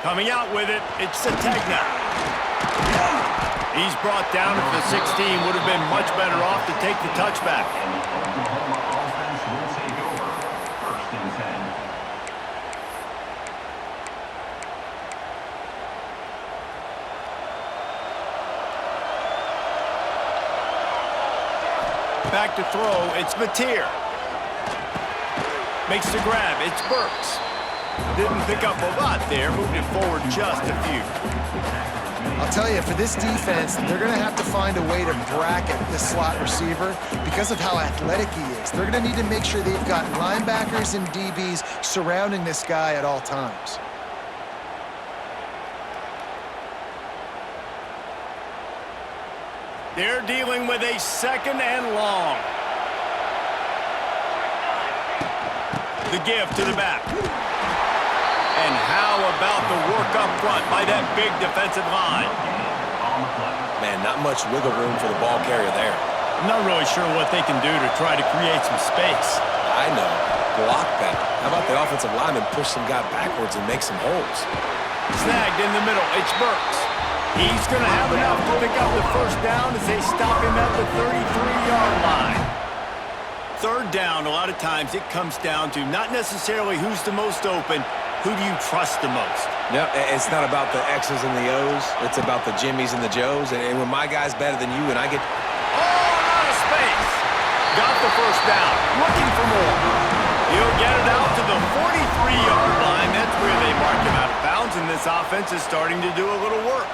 Coming out with it, it's Sategna. He's brought down at the 16. Would have been much better off to take the touchback. Oklahoma offense will take over. 1st and 10. Back to throw, it's Mateer. Makes the grab, it's Burks. Didn't pick up a lot there, moved it forward just a few. I'll tell you, for this defense, they're going to have to find a way to bracket this slot receiver because of how athletic he is. They're going to need to make sure they've got linebackers and DBs surrounding this guy at all times. They're dealing with a 2nd and long. The give to the back. And how about the work up front by that big defensive line? Man, not much wiggle room for the ball carrier there. I'm not really sure what they can do to try to create some space. I know. Block that. How about the offensive lineman push some guy backwards and make some holes? Snagged in the middle. It's Burks. He's going to have enough to pick up the 1st down as they stop him at the 33-yard line. 3rd down, a lot of times it comes down to not necessarily who's the most open, who do you trust the most? No, it's not about the X's and the O's. It's about the Jimmies and the Joes. And when my guy's better than you and I get... Oh, out of space. Got the 1st down. Looking for more. He'll get it out to the 43-yard line. That's where they mark him out of bounds, and this offense is starting to do a little work.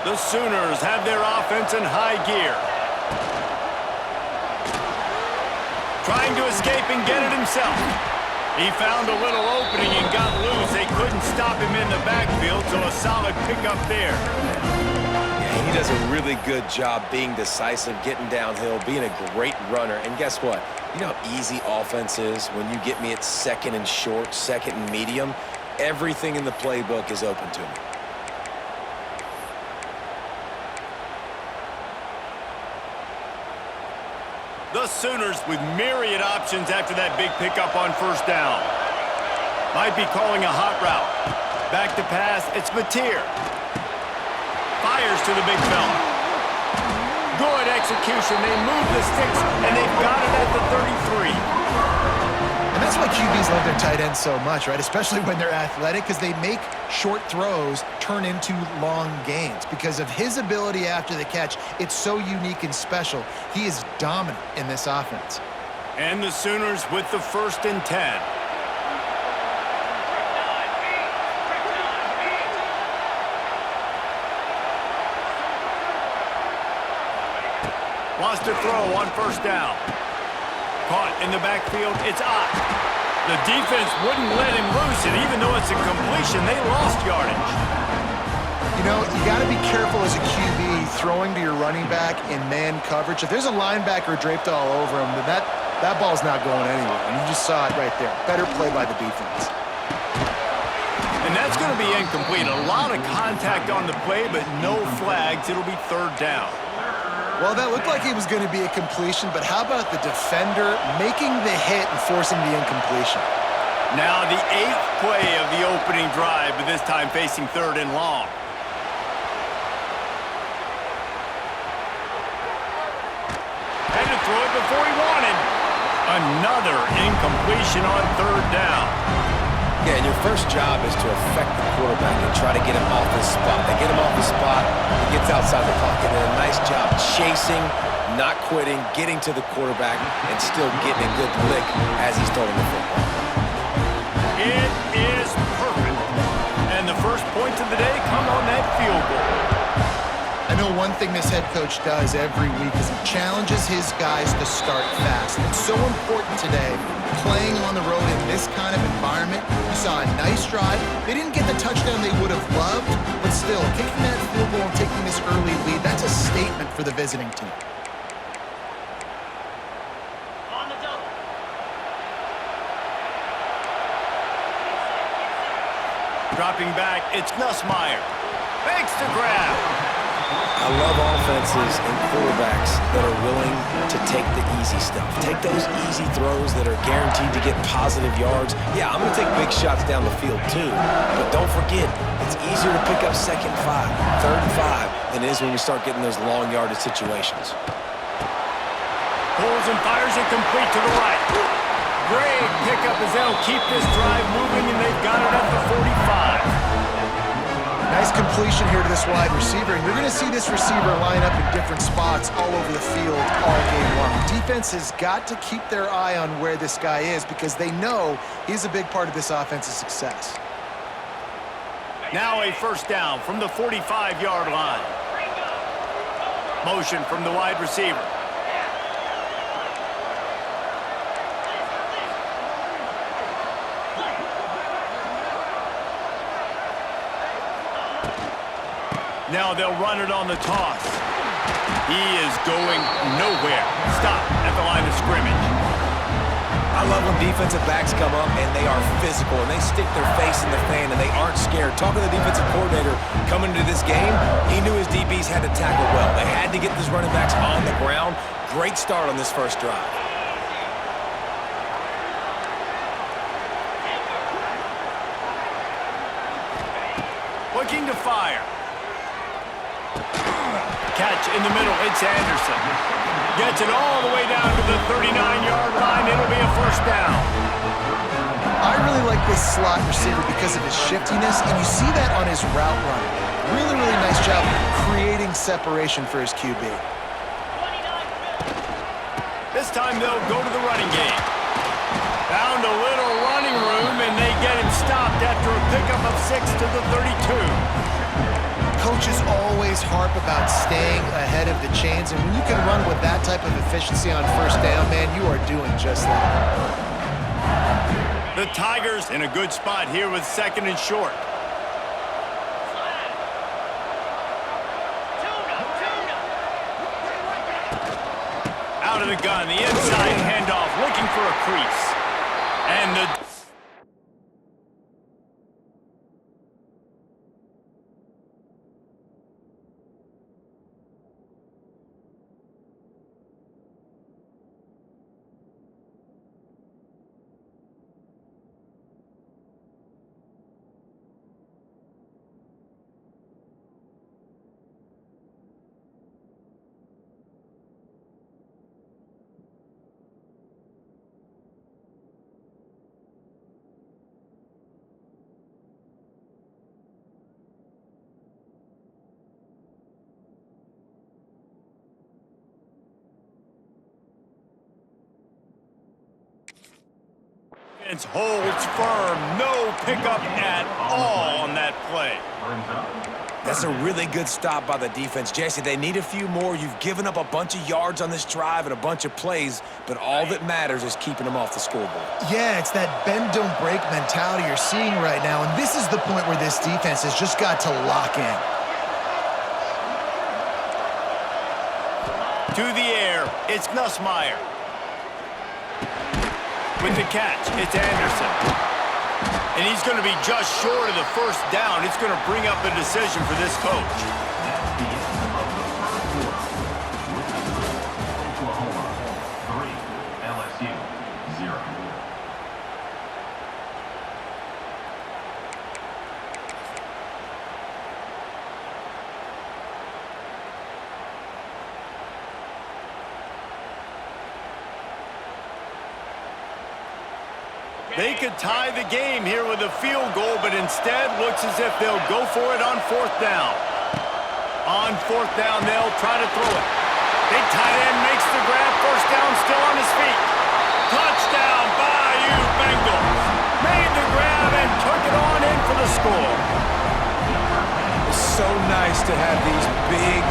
The Sooners have their offense in high gear. Trying to escape and get it himself. He found a little opening and got loose. They couldn't stop him in the backfield, so a solid pickup there. Yeah, he does a really good job being decisive, getting downhill, being a great runner. And guess what? You know how easy offense is when you get me at 2nd and short, 2nd and medium? Everything in the playbook is open to me. The Sooners with myriad options after that big pickup on 1st down. Might be calling a hot route. Back to pass, it's Mateer. Fires to the big fella. Good execution. They move the sticks, and they've got it at the 33. And that's why QBs love their tight ends so much, right? Especially when they're athletic, because they make short throws turn into long gains. Because of his ability after the catch, it's so unique and special. He is dominant in this offense. And the Sooners with the 1st and 10. Wants to throw on 1st down. Caught in the backfield, it's Ott. The defense wouldn't let him loose, and even though it's a completion, they lost yardage. You know, you got to be careful as a QB throwing to your running back in man coverage. If there's a linebacker draped all over him, then that ball's not going anywhere. And you just saw it right there. Better play by the defense. And that's going to be incomplete. A lot of contact on the play, but no flags. It'll be 3rd down. Well, that looked like it was going to be a completion, but how about the defender making the hit and forcing the incompletion? Now the 8th play of the opening drive, but this time facing 3rd and long. Had to throw it before he wanted. Another incompletion on 3rd down. Yeah, and your first job is to affect the quarterback and try to get him off his spot. They get him off his spot, he gets outside the pocket, and a nice job chasing, not quitting, getting to the quarterback, and still getting a good lick as he's throwing the football. It is perfect. And the first points of the day come on that field goal. I know one thing this head coach does every week is he challenges his guys to start fast. It's so important today, playing on the road in this kind of environment. You saw a nice drive. They didn't get the touchdown they would have loved, but still, kicking that field goal and taking this early lead, that's a statement for the visiting team. Dropping back, it's Nussmeier. Makes the grab. I love offenses and quarterbacks that are willing to take the easy stuff. Take those easy throws that are guaranteed to get positive yards. Yeah, I'm going to take big shots down the field too. But don't forget, it's easier to pick up 2nd and 5, 3rd and 5 than it is when we start getting those long yardage situations. Pulls and fires it complete to the right. Great pickup as they'll keep this drive moving, and they've got it at the 45. Nice completion here to this wide receiver, and you're going to see this receiver line up in different spots all over the field all game long. Defense has got to keep their eye on where this guy is because they know he's a big part of this offense's success. Now a first down from the 45-yard line. Motion from the wide receiver. Now they'll run it on the toss. He is going nowhere. Stop at the line of scrimmage. I love when defensive backs come up and they are physical and they stick their face in the fan and they aren't scared. Talking to the defensive coordinator coming into this game, he knew his DBs had to tackle well. They had to get these running backs on the ground. Great start on this first drive. Looking to fire. Catch in the middle, it's Anderson. Gets it all the way down to the 39-yard line. It'll be a first down. I really like this slot receiver because of his shiftiness, and you see that on his route running. Really, really nice job creating separation for his QB. This time they'll go to the running game. Found a little running room, and they get him stopped after a pickup of 6 to the 32. Coaches always harp about staying ahead of the chains, and when you can run with that type of efficiency on first down, man, you are doing just that. The Tigers in a good spot here with 2nd and short. Out of the gun, the inside handoff, looking for a crease. And the holds firm. No pickup at all on that play. That's a really good stop by the defense. Jesse, they need a few more. You've given up a bunch of yards on this drive and a bunch of plays, but all that matters is keeping them off the scoreboard. Yeah, it's that bend, don't break mentality you're seeing right now, and this is the point where this defense has just got to lock in. To the air, it's Nussmeier. With the catch, it's Anderson. And he's going to be just short of the first down. It's going to bring up a decision for this coach. Oklahoma 3, LSU 0. They could tie the game here with a field goal, but instead looks as if they'll go for it on 4th down. On 4th down, they'll try to throw it. Big tight end makes the grab. First down, still on his feet. Touchdown, Bayou Bengals. Made the grab and took it on in for the score. It's so nice to have these big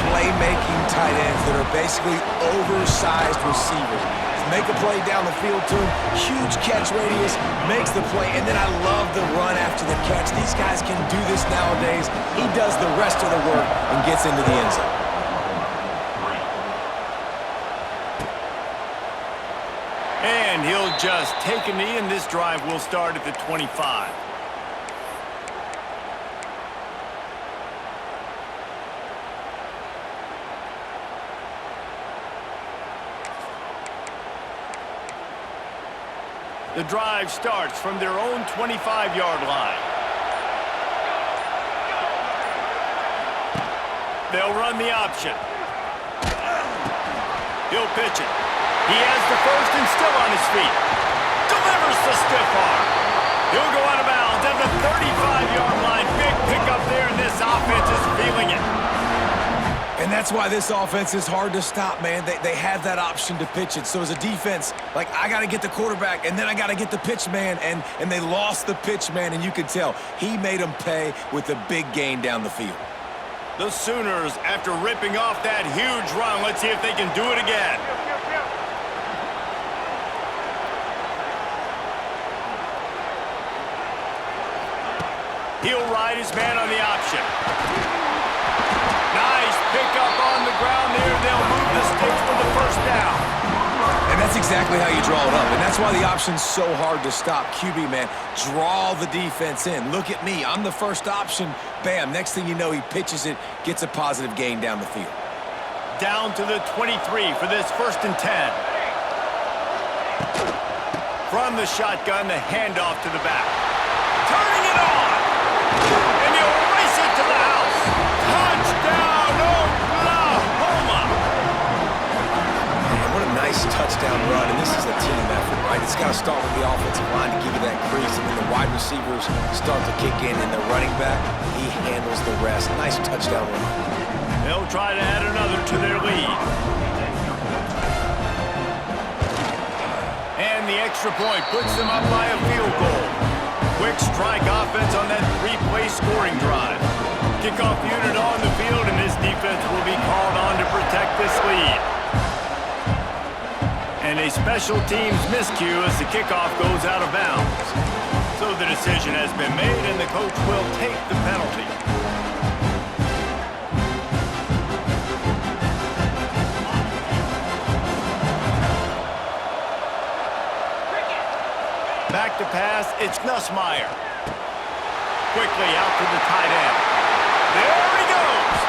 playmaking tight ends that are basically oversized receivers. Make a play down the field to him, huge catch radius, makes the play, and then I love the run after the catch. These guys can do this nowadays. He does the rest of the work and gets into the end zone. And he'll just take a knee, and this drive will start at the 25. The drive starts from their own 25-yard line. They'll run the option. He'll pitch it. He has the first and still on his feet. Delivers the stiff arm. He'll go out of bounds at the 35-yard line. Big pickup there, and this offense is feeling it. And that's why this offense is hard to stop, man. They have that option to pitch it. So as a defense, like, I got to get the quarterback, and then I got to get the pitch man, and they lost the pitch man, and you could tell. He made them pay with a big gain down the field. The Sooners, after ripping off that huge run, let's see if they can do it again. He'll ride his man on the option. Nice pickup on the ground there. They'll move the sticks for the first down. And that's exactly how you draw it up. And that's why the option's so hard to stop. QB, man, draw the defense in. Look at me. I'm the first option. Bam. Next thing you know, he pitches it, gets a positive gain down the field. Down to the 23 for this 1st and 10. From the shotgun, the handoff to the back. Turning it on. And he'll race it to the house. Touchdown, Oklahoma. Man, what a nice touchdown run. And this is a team effort, right? It's got to start with the offensive line to give you that crease. And then the wide receivers start to kick in. And the running back, he handles the rest. Nice touchdown run. They'll try to add another to their lead. And the extra point puts them up by a field goal. Quick strike offense on that 3-play scoring drive. Kickoff unit on the field, and this defense will be called on to protect this lead. And a special teams miscue as the kickoff goes out of bounds. So the decision has been made, and the coach will take the penalty. Back to pass, it's Nussmeier. Quickly out to the tight end. There he goes!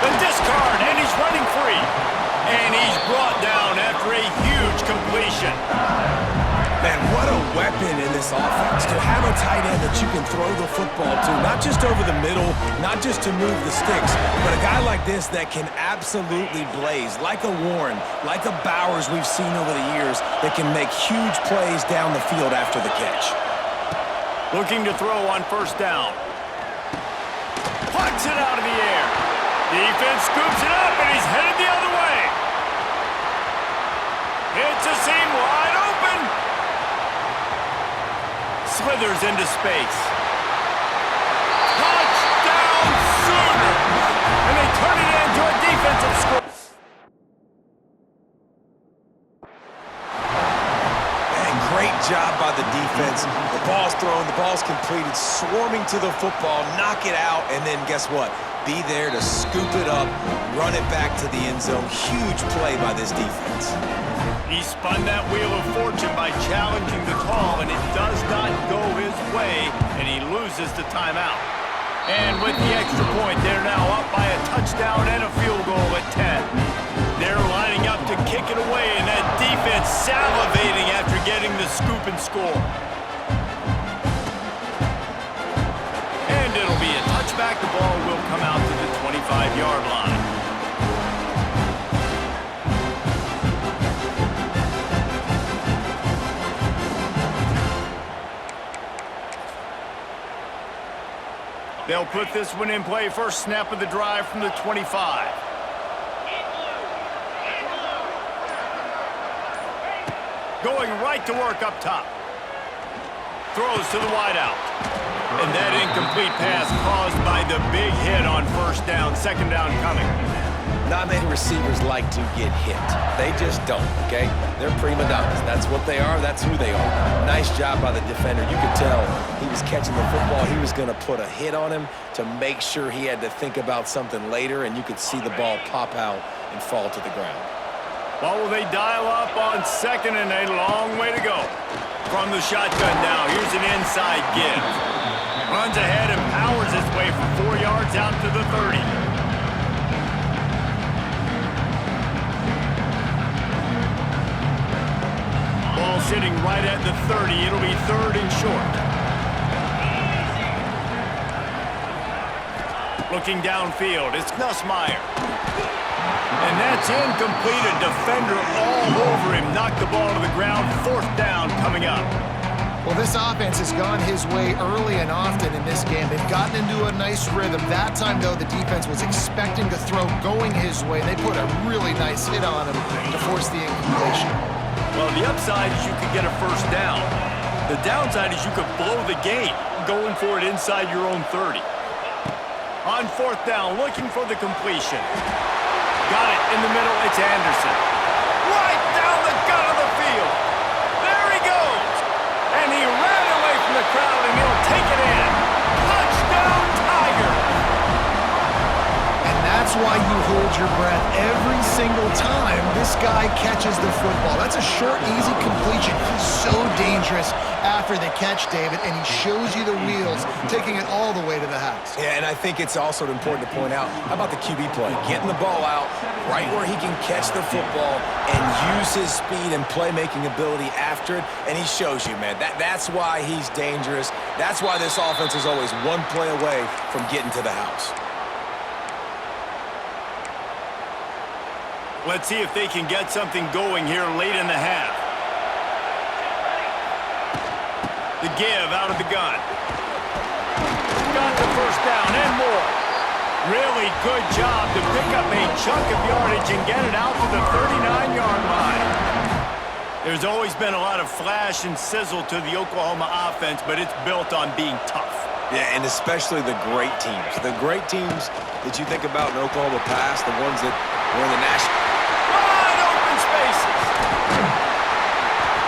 The discard, and he's running free. And he's brought down after a huge completion. Man, what a weapon in this offense. To have a tight end that you can throw the football to, not just over the middle, not just to move the sticks, but a guy like this that can absolutely blaze, like a Warren, like a Bowers we've seen over the years, that can make huge plays down the field after the catch. Looking to throw on 1st down. Plucks it out of the air. Defense scoops it up, and he's headed the other way. It's a seam wide open. Slithers into space. Touchdown Sooners! And they turn it into a defensive score. Man, great job by the defense. The ball's thrown, the ball's completed, swarming to the football, knock it out, and then guess what? Be there to scoop it up, run it back to the end zone. Huge play by this defense. He spun that wheel of fortune by challenging the call, and it does not go his way, and he loses the timeout. And with the extra point, they're now up by a touchdown and a field goal at 10. They're lining up to kick it away, and that defense salivating after getting the scoop and score. And it'll be a touchback. The ball will come out to the 25-yard line. They'll put this one in play. First snap of the drive from the 25. Going right to work up top. Throws to the wideout. And that incomplete pass caused by the big hit on 1st down. 2nd down coming. Not many receivers like to get hit. They just don't, okay? They're prima donnas. That's what they are. That's who they are. Nice job by the defender. You could tell he was catching the football. He was going to put a hit on him to make sure he had to think about something later, and you could see the ball pop out and fall to the ground. Well, will they dial up on 2nd and a long way to go? From the shotgun now, here's an inside give. Runs ahead and powers his way for 4 yards out to the 30. Ball sitting right at the 30. It'll be 3rd and short. Looking downfield, it's Nussmeier. And that's incomplete. A defender all over him. Knocked the ball to the ground. 4th down coming up. Well, this offense has gone his way early and often in this game. They've gotten into a nice rhythm. That time, though, the defense was expecting the throw going his way. They put a really nice hit on him to force the incompletion. Well, the upside is you could get a 1st down. The downside is you could blow the game going for it inside your own 30. On 4th down, looking for the completion. Got it in the middle. It's Anderson. Right down the gut of the field. There he goes. And he ran away from the crowd, and he'll take it in. Touchdown, Tigers. And that's why you hold your breath every single time this guy catches the football. That's a short, easy completion. He's so dangerous after the catch, David, and he shows you the wheels, taking it all the way to the house. Yeah, and I think it's also important to point out, how about the QB play? Getting the ball out right where he can catch the football and use his speed and playmaking ability after it, and he shows you, man. That's why he's dangerous. That's why this offense is always one play away from getting to the house. Let's see if they can get something going here late in the half. The give out of the gun. Got the 1st down and more. Really good job to pick up a chunk of yardage and get it out to the 39-yard line. There's always been a lot of flash and sizzle to the Oklahoma offense, but it's built on being tough. Yeah, and especially the great teams. The great teams that you think about in Oklahoma past, the ones that were in the national... Wide open spaces.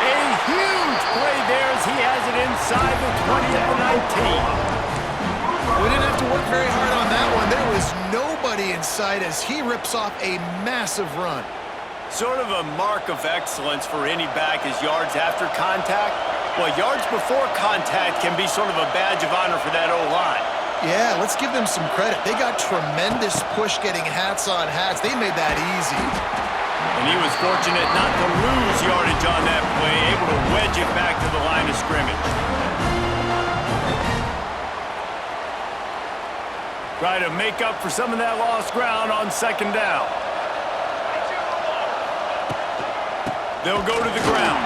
A huge play there as he has it inside the 20 at the 19. We didn't have to work very hard on that one. There was nobody in sight as he rips off a massive run. Sort of a mark of excellence for any back is yards after contact. Well, yards before contact can be sort of a badge of honor for that O-line. Yeah, let's give them some credit. They got tremendous push getting hats on hats. They made that easy. And he was fortunate not to lose yardage on that play, able to wedge it back to the line of scrimmage. Try to make up for some of that lost ground on 2nd down. They'll go to the ground.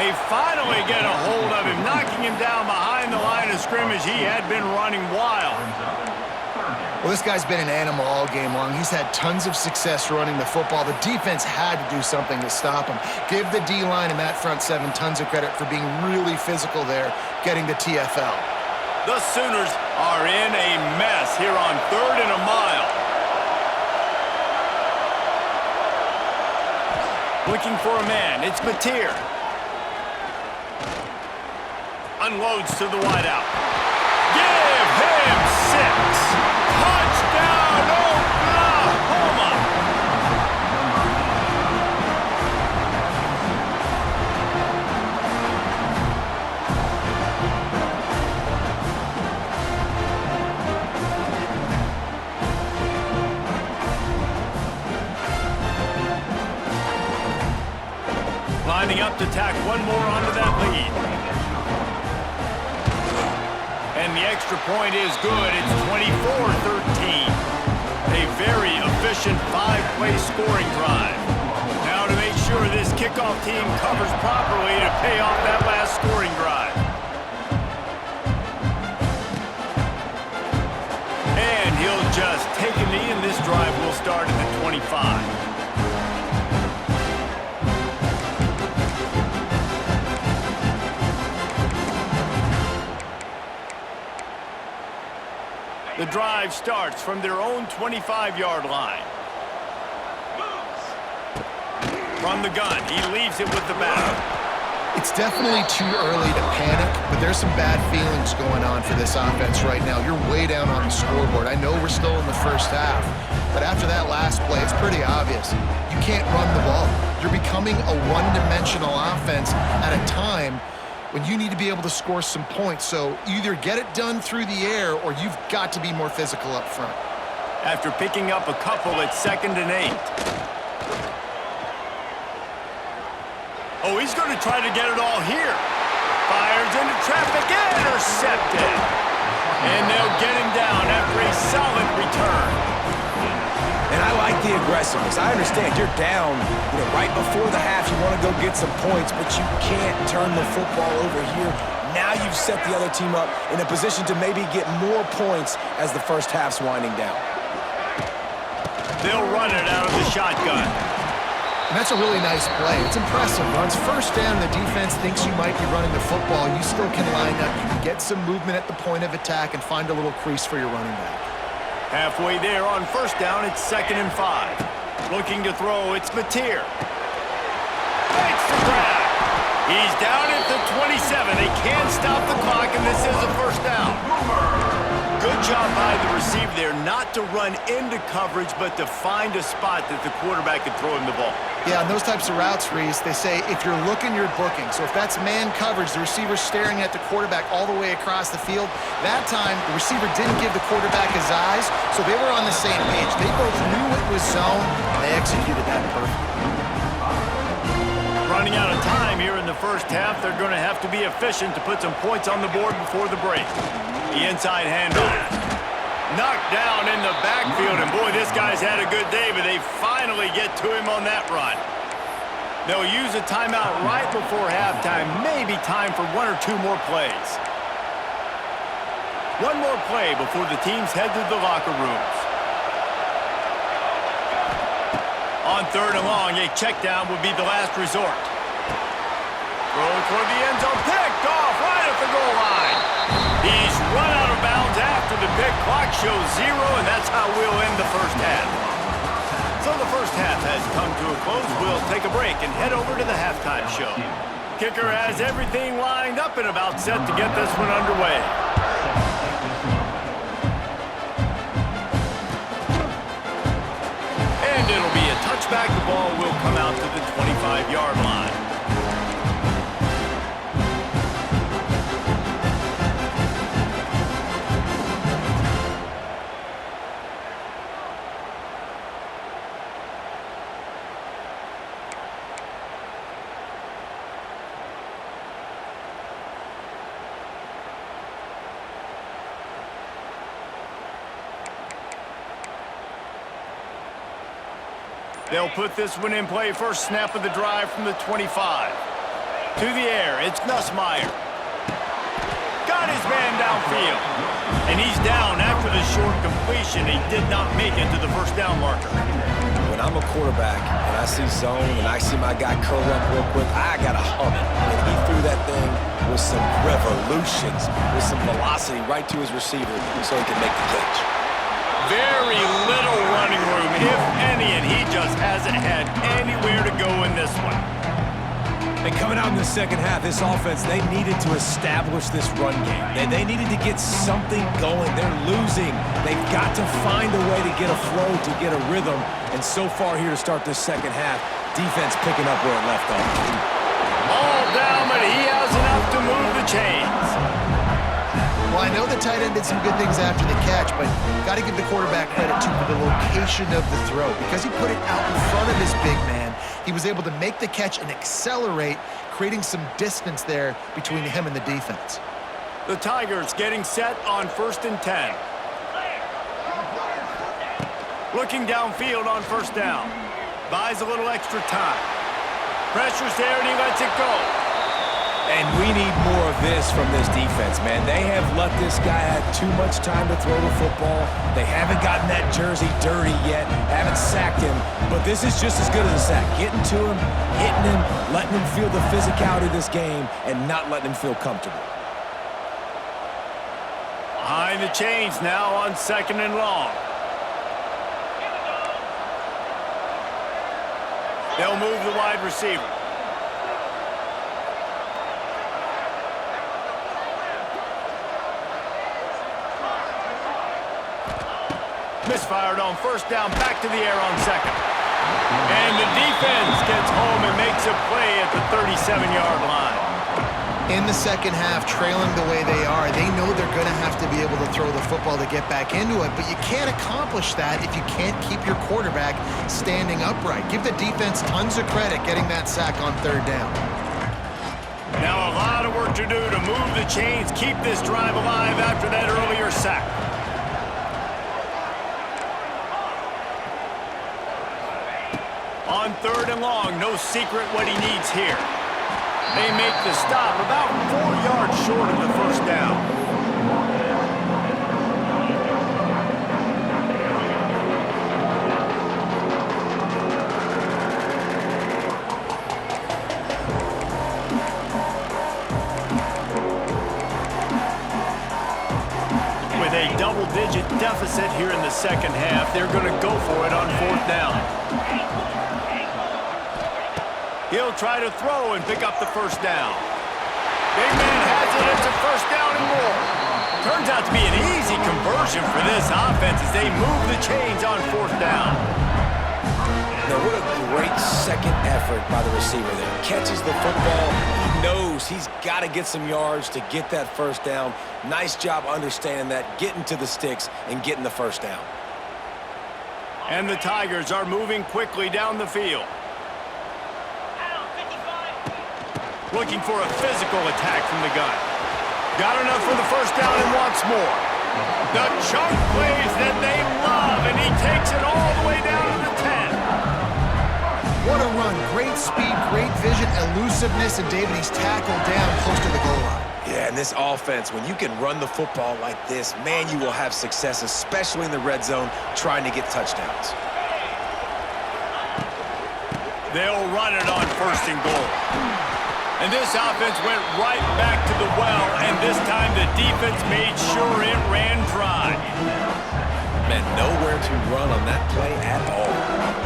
They finally get a hold of him, knocking him down behind the line of scrimmage. He had been running wild. Well, this guy's been an animal all game long. He's had tons of success running the football. The defense had to do something to stop him. Give the D-line and that front 7 tons of credit for being really physical there, getting the TFL. The Sooners are in a mess here on 3rd and a mile. Looking for a man. It's Mateer. Unloads to the wideout. Give him 6. Touchdown, Oklahoma! Lining up to tack one more onto that lead. And the extra point is good. It's 24-13. A very efficient 5-play scoring drive. Now to make sure this kickoff team covers properly to pay off that last scoring drive. And he'll just take a knee, and this drive will start at the 25. The drive starts from their own 25-yard line. From the gun, he leaves it with the back. It's definitely too early to panic, but there's some bad feelings going on for this offense right now. You're way down on the scoreboard. I know we're still in the first half, but after that last play, it's pretty obvious. You can't run the ball. You're becoming a one-dimensional offense at a time when you need to be able to score some points. So either get it done through the air or you've got to be more physical up front. After picking up a couple, it's 2nd and 8. Oh, he's going to try to get it all here. Fires into traffic, intercepted. And they'll get him down after a solid return. And I like the aggressiveness. I understand you're down, right before the half. You want to go get some points, but you can't turn the football over here. Now you've set the other team up in a position to maybe get more points as the first half's winding down. They'll run it out of the shotgun. And that's a really nice play. It's impressive. Runs first down, the defense thinks you might be running the football. You still can line up. You can get some movement at the point of attack and find a little crease for your running back. Halfway there on first down, it's 2nd and 5. Looking to throw, it's Mateer. Makes the grab. He's down at the 27. They can't stop the clock, and this is a first down. Good job by the receiver there not to run into coverage, but to find a spot that the quarterback could throw him the ball. Yeah, on those types of routes, Reese, they say if you're looking, you're booking. So if that's man coverage, the receiver's staring at the quarterback all the way across the field. That time, the receiver didn't give the quarterback his eyes, so they were on the same page. They both knew it was zone, and they executed that perfectly. Running out of time here in the first half, they're going to have to be efficient to put some points on the board before the break. The inside handoff. Knocked down in the backfield, and boy, this guy's had a good day, but they finally get to him on that run. They'll use a timeout right before halftime, maybe time for 1 or 2 more plays. One more play before the teams head to the locker rooms. On 3rd and long, a check down would be the last resort. Throw toward the end zone, picked off right at the goal line. He's run out of bounds after the pick. Clock shows 0, and that's how we'll end the first half. So the first half has come to a close. We'll take a break and head over to the halftime show. Kicker has everything lined up and about set to get this one underway. And it'll be a touchback. The ball will come out to the 25-yard line. They'll put this one in play. First snap of the drive from the 25. To the air, it's Nussmeier. Got his man downfield. And he's down after the short completion. He did not make it to the first down marker. When I'm a quarterback and I see zone and I see my guy curl up real quick, I got to hum it. And he threw that thing with some revolutions, with some velocity right to his receiver so he could make the catch. Very little running room, if any, and he just hasn't had anywhere to go in this one. And coming out in the second half, this offense, they needed to establish this run game. They needed to get something going. They're losing. They've got to find a way to get a flow, to get a rhythm. And so far here to start this second half, defense picking up where it left off. All down, but he has enough to move the chains. Well, I know the tight end did some good things after the catch, but got to give the quarterback credit, too, for the location of the throw. Because he put it out in front of his big man, he was able to make the catch and accelerate, creating some distance there between him and the defense. The Tigers getting set on 1st and 10. Looking downfield on first down. Buys a little extra time. Pressure's there, and he lets it go. And we need more of this from this defense, man. They have let this guy have too much time to throw the football. They haven't gotten that jersey dirty yet, haven't sacked him. But this is just as good as a sack. Getting to him, hitting him, letting him feel the physicality of this game, and not letting him feel comfortable. Behind the chains now on 2nd and long. They'll move the wide receiver. Misfired on first down, back to the air on 2nd. And the defense gets home and makes a play at the 37-yard line. In the second half, trailing the way they are, they know they're going to have to be able to throw the football to get back into it, but you can't accomplish that if you can't keep your quarterback standing upright. Give the defense tons of credit getting that sack on third down. Now a lot of work to do to move the chains, keep this drive alive after that earlier sack. On third and long, no secret what he needs here. They make the stop about 4 yards short of the first down. With a double-digit deficit here in the second half, they're going to go for it on fourth down. He'll try to throw and pick up the first down. Big man has it. It's a first down and more. Turns out to be an easy conversion for this offense as they move the chains on fourth down. Now, what a great second effort by the receiver there. Catches the football. He knows he's got to get some yards to get that first down. Nice job understanding that, getting to the sticks and getting the first down. And the Tigers are moving quickly down the field. Looking for a physical attack from the gun. Got enough for the first down and wants more. The chunk plays that they love, and he takes it all the way down to the 10. What a run. Great speed, great vision, elusiveness, and David, he's tackled down close to the goal line. Yeah, and this offense, when you can run the football like this, man, you will have success, especially in the red zone, trying to get touchdowns. They'll run it on first and goal. And this offense went right back to the well, and this time the defense made sure it ran dry. Man, nowhere to run on that play at all.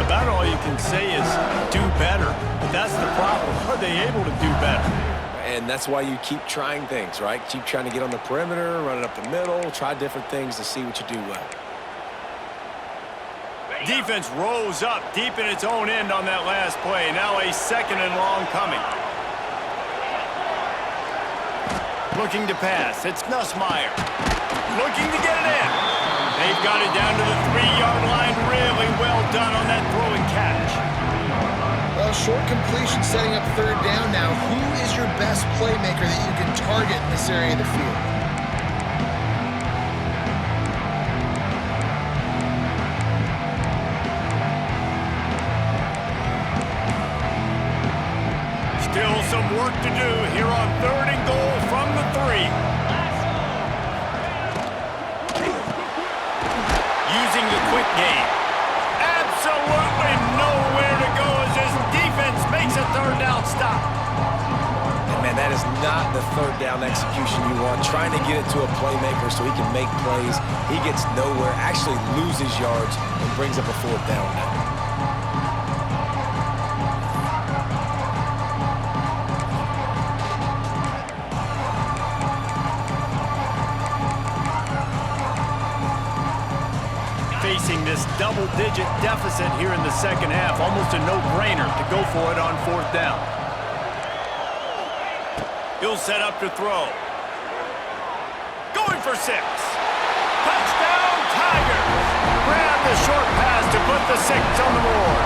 About all you can say is do better. But that's the problem. Are they able to do better? And that's why you keep trying things, right? Keep trying to get on the perimeter, run it up the middle, try different things to see what you do well. Defense rose up deep in its own end on that last play. Now a second and long coming. Looking to pass. It's Nussmeier. Looking to get it in. They've got it down to the 3-yard line. Really well done on that throw and catch. Well, short completion setting up third down now. Who is your best playmaker that you can target in this area of the field? Still some work to do here on third and goal from the 3. Using the quick game. Absolutely nowhere to go as this defense makes a third down stop. And man, that is not the third down execution you want. Trying to get it to a playmaker so he can make plays. He gets nowhere, actually loses yards, and brings up a fourth down now. Facing this double-digit deficit here in the second half, almost a no-brainer to go for it on fourth down. He'll set up to throw. Going for 6. Touchdown, Tigers! Grab the short pass to put the 6 on the board.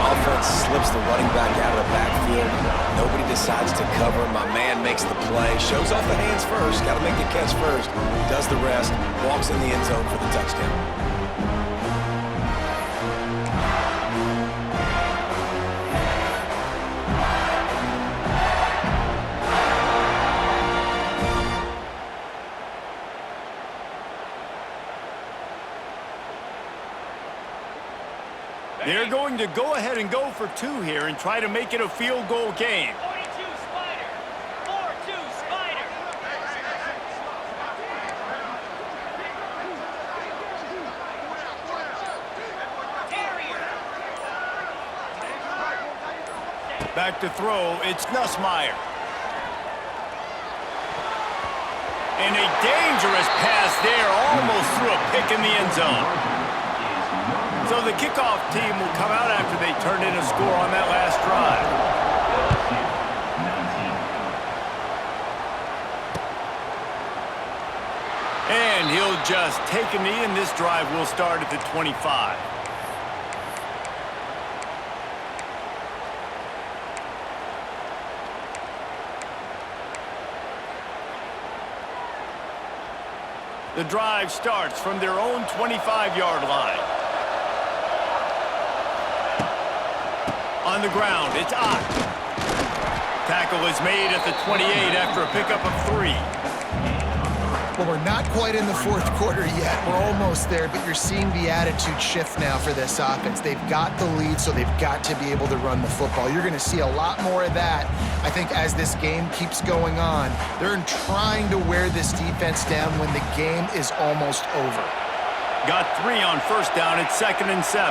Offense slips the running back out of the backfield. Nobody decides to cover. My man makes the play. Shows off the hands first. Got to make the catch first. Does the rest. Walks in the end zone for the touchdown. They're going to go ahead and go for 2 here and try to make it a field goal game. 42 Spider. 4-2 Spider. Back to throw, it's Nussmeier. And a dangerous pass there, almost threw a pick in the end zone. So the kickoff team will come out after they turned in a score on that last drive. just take a knee, and this drive will start at the 25. The drive starts from their own 25-yard line. On the ground, it's Ott. Tackle is made at the 28 after a pickup of 3. Well, we're not quite in the fourth quarter yet. We're almost there, but you're seeing the attitude shift now for this offense. They've got the lead, so they've got to be able to run the football. You're going to see a lot more of that, I think, as this game keeps going on. They're trying to wear this defense down when the game is almost over. Got 3 on first down. It's 2nd and 7.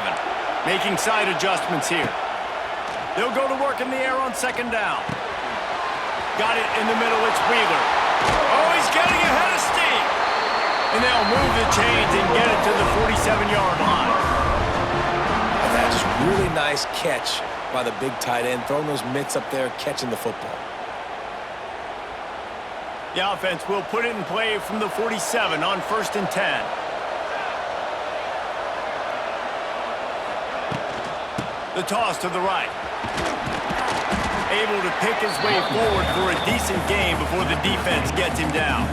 Making side adjustments here. They'll go to work in the air on 2nd down. Got it in the middle. It's Wheeler. Oh, he's getting ahead of steam. And they'll move the chains and get it to the 47-yard line. That's just really nice catch by the big tight end, throwing those mitts up there, catching the football. The offense will put it in play from the 47 on 1st and 10. The toss to the right. Able to pick his way forward for a decent gain before the defense gets him down.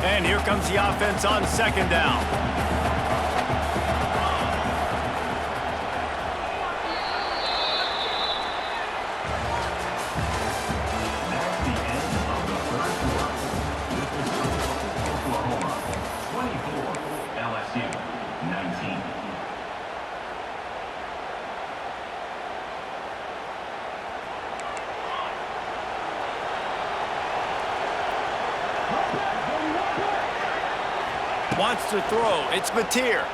And here comes the offense on 2nd down. That's the end of the first quarter. This is the result: Oklahoma 24, LSU 19. Wants to throw. It's Mateer.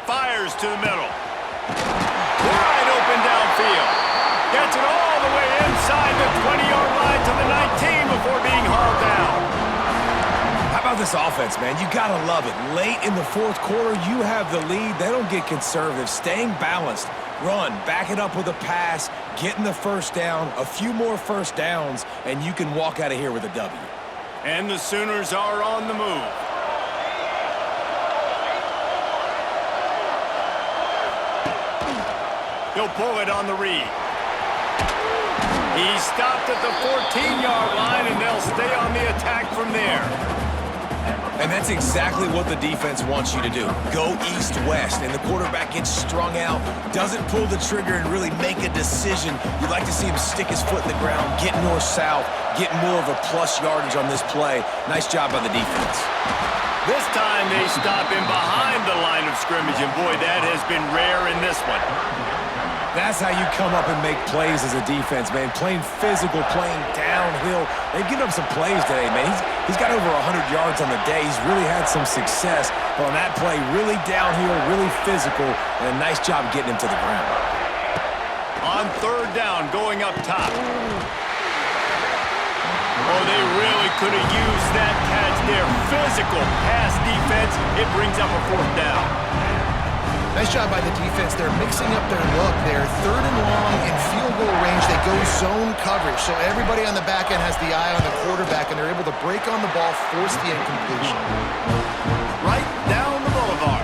Fires to the middle. Wide open downfield. Gets it all the way inside the 20-yard line to the 19 before being hauled down. How about this offense, man? You gotta love it. Late in the fourth quarter, you have the lead. They don't get conservative. Staying balanced. Run, back it up with a pass, getting the first down, a few more first downs, and you can walk out of here with a W. And the Sooners are on the move. He'll pull it on the read. He stopped at the 14-yard line, and they'll stay on the attack from there. And that's exactly what the defense wants you to do. Go east-west, and the quarterback gets strung out, doesn't pull the trigger and really make a decision. You'd like to see him stick his foot in the ground, get north-south, get more of a plus yardage on this play. Nice job by the defense. This time they stop him behind the line of scrimmage, and boy, that has been rare in this one. That's how you come up and make plays as a defense, man. Playing physical, playing downhill. They've given up some plays today, man. He's got over 100 yards on the day. He's really had some success. But on that play, really downhill, really physical, and a nice job getting him to the ground. On 3rd down, going up top. Oh, they really could have used that catch there. Physical pass defense. It brings up a 4th down. Nice job by the defense. They're mixing up their look. They're 3rd and long in field goal range. They go zone coverage. So everybody on the back end has the eye on the quarterback, and they're able to break on the ball, force the incompletion. Right down the boulevard.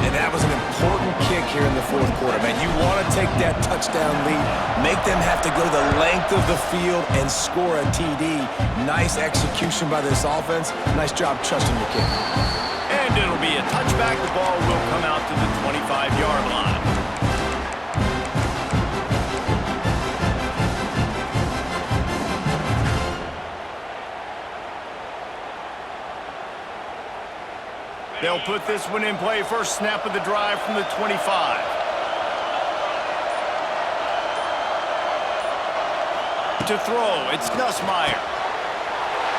And that was an important kick here in the fourth quarter, man. You want to take that touchdown lead, make them have to go the length of the field and score a TD. Nice execution by this offense. Nice job trusting your kick. And it'll be a touchback. The ball will come out to the 25-yard line. They'll put this one in play. First snap of the drive from the 25. To throw, it's Nussmeier.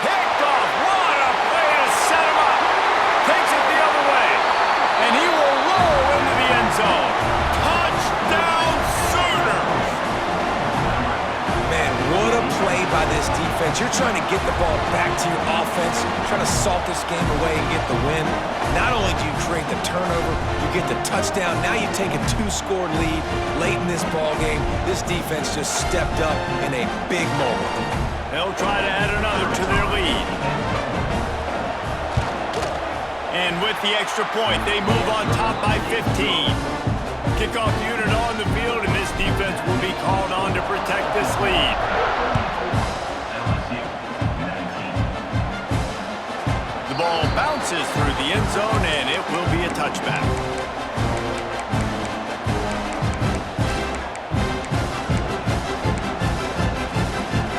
Picked off. What a play to set him up. Takes it the other way. And he will roll into the end zone. Touchdown Sooners. Man, what a play by this defense. You're trying to get the ball back to your offense, trying to salt this game away and get the win. Not only do you create the turnover, you get the touchdown. Now you take a 2-score lead late in this ball game. This defense just stepped up in a big moment. They'll try to add another to their lead. And with the extra point, they move on top by 15. Kickoff unit on the field, and this defense will be called on to protect this lead. LSU 19. The ball bounces through the end zone, and it will be a touchback.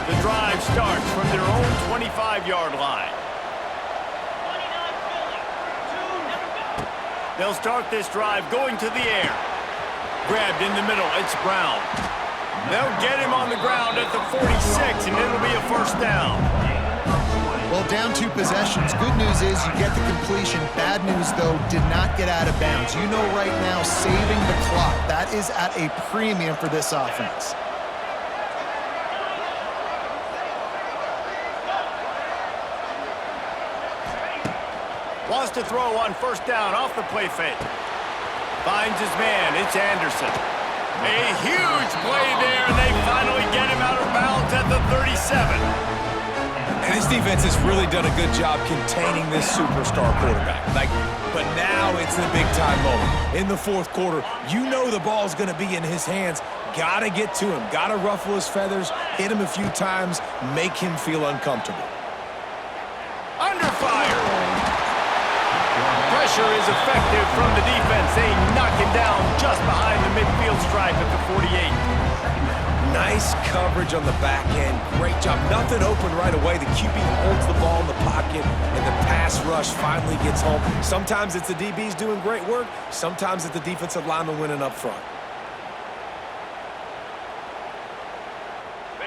The drive starts from their own 25-yard line. 29 Philly. 2, never go. They'll start this drive going to the air. Grabbed in the middle, it's Brown. They'll get him on the ground at the 46, and it'll be a first down. Well, down 2 possessions. Good news is you get the completion. Bad news, though, did not get out of bounds. You know right now, saving the clock. That is at a premium for this offense. Wants to throw on first down off the play fake. Finds his man, it's Anderson. A huge play there, and they finally get him out of bounds at the 37. And this defense has really done a good job containing this superstar quarterback. But now it's the big-time moment. In the fourth quarter, you know the ball's going to be in his hands. Got to get to him. Got to ruffle his feathers, hit him a few times, make him feel uncomfortable. Under fire. Pressure is effective from the defense. They knock him down just behind the midfield stripe at the 48. Nice coverage on the back end. Great job. Nothing open right away. The QB holds the ball in the pocket, and the pass rush finally gets home. Sometimes it's the DBs doing great work. Sometimes it's the defensive lineman winning up front.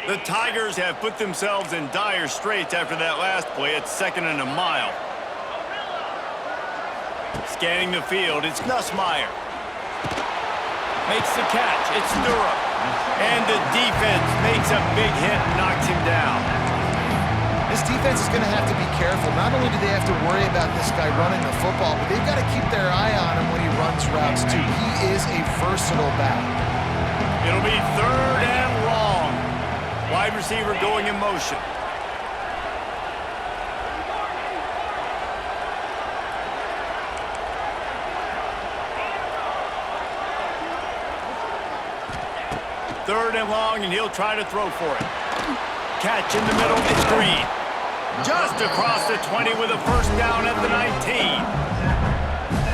The Tigers have put themselves in dire straits after that last play. It's 2nd and a mile. Scanning the field, it's Nussmeier. Makes the catch, it's Durham. And the defense makes a big hit and knocks him down. This defense is going to have to be careful. Not only do they have to worry about this guy running the football, but they've got to keep their eye on him when he runs routes, too. He is a versatile back. It'll be 3rd and long. Wide receiver going in motion. Third and long, and he'll try to throw for it. Catch in the middle, it's Green. Just across the 20 with a first down at the 19.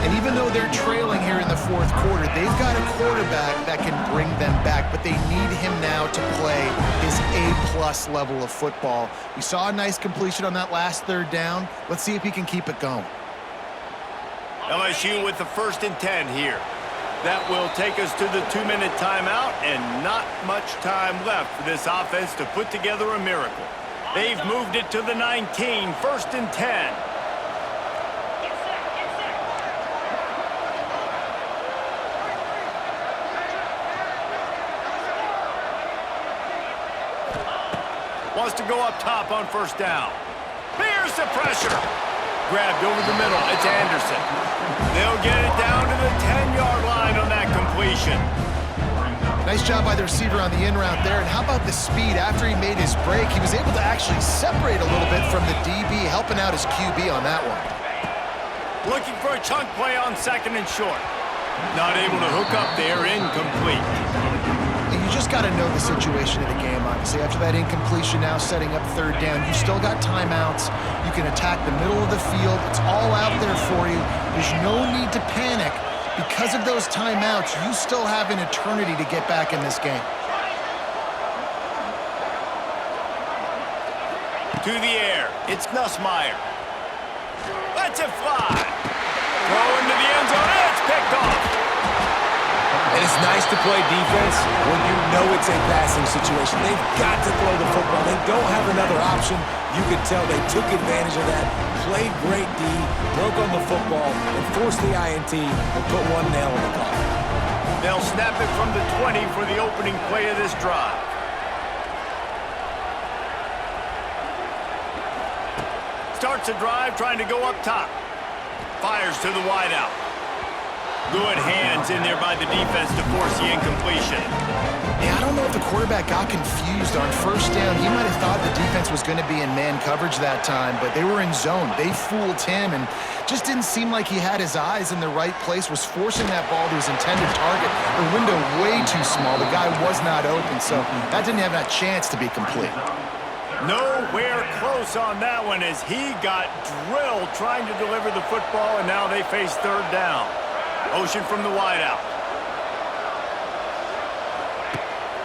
And even though they're trailing here in the fourth quarter, they've got a quarterback that can bring them back, but they need him now to play his A-plus level of football. We saw a nice completion on that last 3rd down. Let's see if he can keep it going. LSU with the 1st and 10 here. That will take us to the 2-minute timeout, and not much time left for this offense to put together a miracle. They've moved it to the 19, 1st and 10. Get set, get set. Wants to go up top on first down. Here's the pressure. Grabbed over the middle, it's Anderson. They'll get it down to the 10-yard line on that completion. Nice job by the receiver on the in route there. And how about the speed? After he made his break, he was able to actually separate a little bit from the DB, helping out his QB on that one. Looking for a chunk play on 2nd and short. Not able to hook up there, incomplete. And you just got to know the situation of the game, obviously. After that incompletion, now setting up 3rd down, you still got timeouts. You can attack the middle of the field. It's all out there for you. There's no need to panic. Because of those timeouts, you still have an eternity to get back in this game. To the air, it's Nussmeier. Lets it fly. Throw into the end zone, and it's picked off. And it's nice to play defense when you know it's a passing situation. They've got to throw the football. They don't have another option. You could tell they took advantage of that, played great D, broke on the football, and forced the INT and put one nail in the coffin. They'll snap it from the 20 for the opening play of this drive. Starts a drive trying to go up top. Fires to the wideout. Good hands in there by the defense to force the incompletion. Yeah, I don't know if the quarterback got confused on first down. He might have thought the defense was going to be in man coverage that time, but they were in zone. They fooled him and just didn't seem like he had his eyes in the right place, was forcing that ball to his intended target. The window way too small. The guy was not open, so that didn't have that chance to be complete. Nowhere close on that one as he got drilled trying to deliver the football, and now they face third down. Motion from the wideout.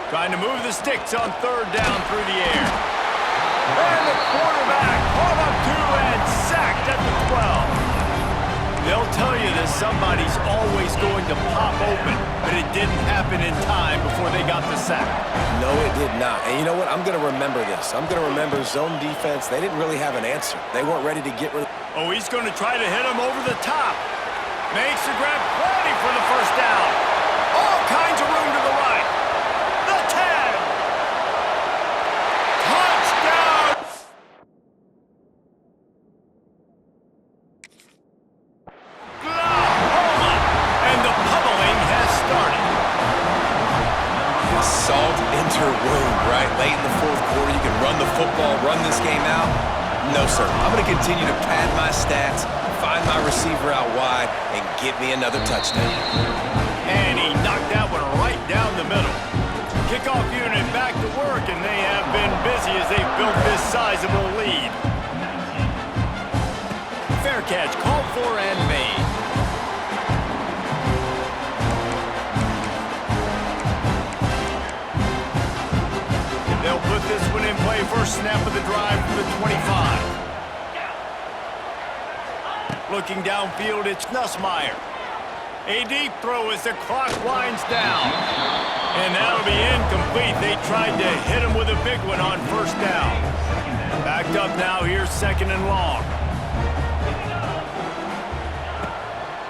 Trying to move the sticks on third down through the air. And the quarterback caught up to and sacked at the 12. They'll tell you that somebody's always going to pop open, but it didn't happen in time before they got the sack. No, it did not. And you know what? I'm going to remember this. I'm going to remember zone defense. They didn't really have an answer. They weren't ready to get rid of... Oh, he's going to try to hit him over the top. Makes the grab plenty for the first down. All kinds of room to the right. The 10. Touchdown. Oklahoma. And the pummeling has started. Salt into wound, right? Late in the fourth quarter, you can run the football, run this game out. No, sir. I'm going to continue to pad my stats, find my receiver out wide, and get me another touchdown. And he knocked that one right down the middle. Kickoff unit back to work, and they have been busy as they've built this sizable lead. Fair catch, called for and made. They'll put this one in play first snap of the drive from the 25. Looking downfield, it's Nussmeier. A deep throw as the clock winds down. And that'll be incomplete. They tried to hit him with a big one on first down. Backed up now, here's second and long.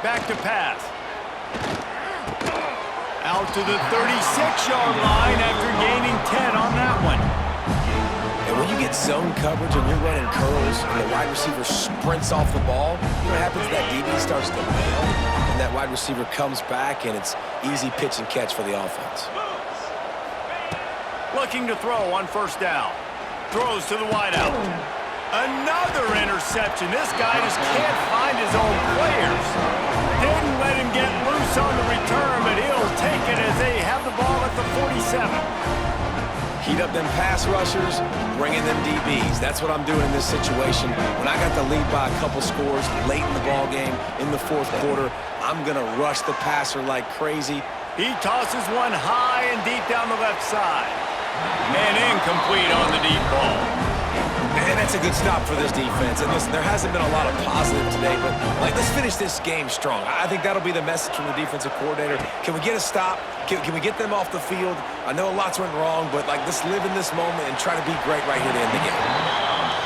Back to pass. Out to the 36-yard line after gaining 10 on that one. And when you get zone coverage and you're running curls and the wide receiver sprints off the ball, you know what happens? That DB starts to bail, and that wide receiver comes back, and it's easy pitch and catch for the offense. Looking to throw on first down. Throws to the wideout. Another interception. This guy just can't find his own players. Didn't let him get loose on the return, but he'll take it as they have the ball at the 47. Heat up them pass rushers, bring in them DBs. That's what I'm doing in this situation. When I got the lead by a couple scores late in the ball game, in the fourth quarter, I'm going to rush the passer like crazy. He tosses one high and deep down the left side. And incomplete on the deep ball. And that's a good stop for this defense. And listen, there hasn't been a lot of positive today, but let's finish this game strong. I think that'll be the message from the defensive coordinator. Can we get a stop? Can we get them off the field? I know lots went wrong, but let's live in this moment and try to be great right here to end the game.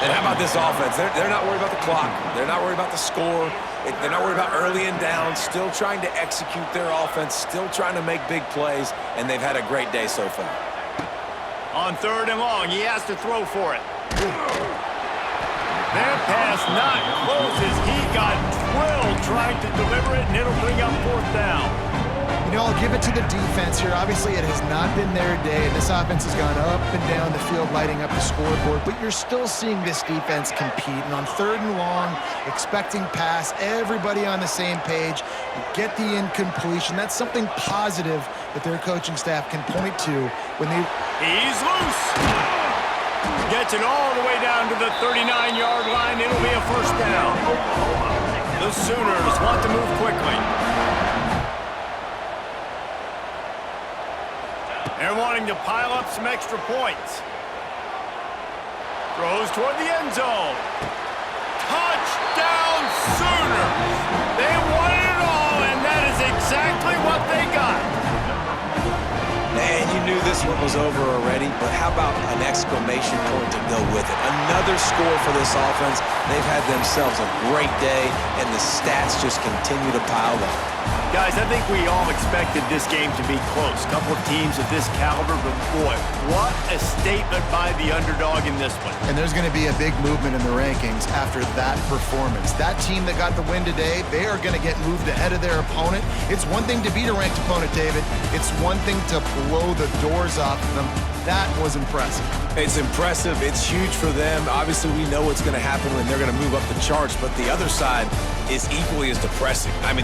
And how about this offense? They're not worried about the clock. They're not worried about the score. They're not worried about early and down. Still trying to execute their offense. Still trying to make big plays, and they've had a great day so far. On third and long, he has to throw for it. That pass not close as he got drilled trying to deliver it, and it'll bring up fourth down. You know, I'll give it to the defense here. Obviously, it has not been their day, and this offense has gone up and down the field, lighting up the scoreboard, but you're still seeing this defense compete. And on third and long, expecting pass, everybody on the same page, get the incompletion. That's something positive that their coaching staff can point to when they... He's loose. Gets it all the way down to the 39-yard line. It'll be a first down. The Sooners want to move quickly. They're wanting to pile up some extra points. Throws toward the end zone. Touchdown Sooners! They wanted it all, and that is exactly what they got. And you knew this one was over already, but how about an exclamation point to go with it? Another score for this offense. They've had themselves a great day, and the stats just continue to pile up. Guys, I think we all expected this game to be close. Couple of teams of this caliber, but boy, what a statement by the underdog in this one. And there's going to be a big movement in the rankings after that performance. That team that got the win today, they are going to get moved ahead of their opponent. It's one thing to beat a ranked opponent, David. It's one thing to blow the doors off of them. That was impressive. It's impressive. It's huge for them. Obviously, we know what's going to happen when they're going to move up the charts, but the other side is equally as depressing. I mean,